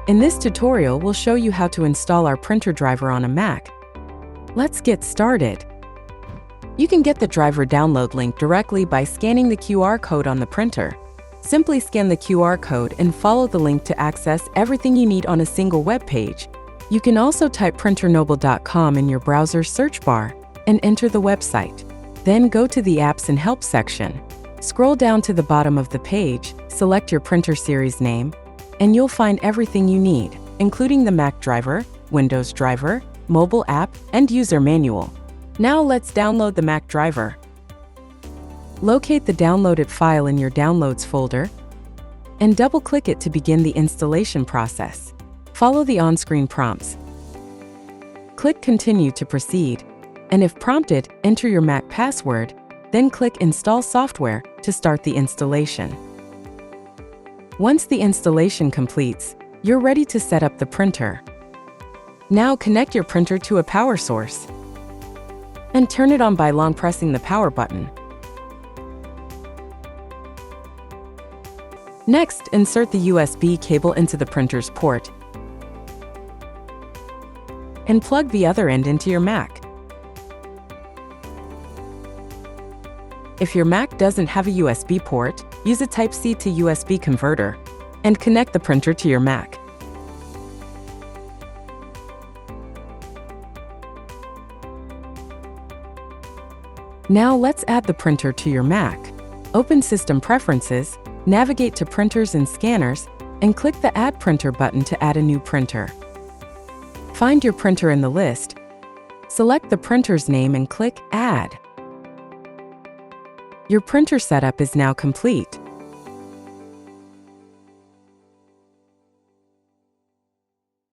In this tutorial, we'll show you how to install our printer driver on a Mac. Let's get started. You can get the driver download link directly by scanning the QR code on the printer. Simply scan the QR code and follow the link to access everything you need on a single web page. You can also type printernoble.com in your browser search bar and enter the website. Then go to the Apps and Help section. Scroll down to the bottom of the page, select your printer series name, and you'll find everything you need, including the Mac driver, Windows driver, mobile app, and user manual. Now let's download the Mac driver. Locate the downloaded file in your Downloads folder and double-click it to begin the installation process. Follow the on-screen prompts. Click Continue to proceed, and if prompted, enter your Mac password, then click Install Software to start the installation. Once the installation completes, you're ready to set up the printer. Now connect your printer to a power source and turn it on by long pressing the power button. Next, insert the USB cable into the printer's port and plug the other end into your Mac. If your Mac doesn't have a USB port, use a Type-C to USB converter and connect the printer to your Mac. Now let's add the printer to your Mac. Open System Preferences, navigate to Printers and Scanners, and click the Add Printer button to add a new printer. Find your printer in the list, select the printer's name and click Add. Your printer setup is now complete.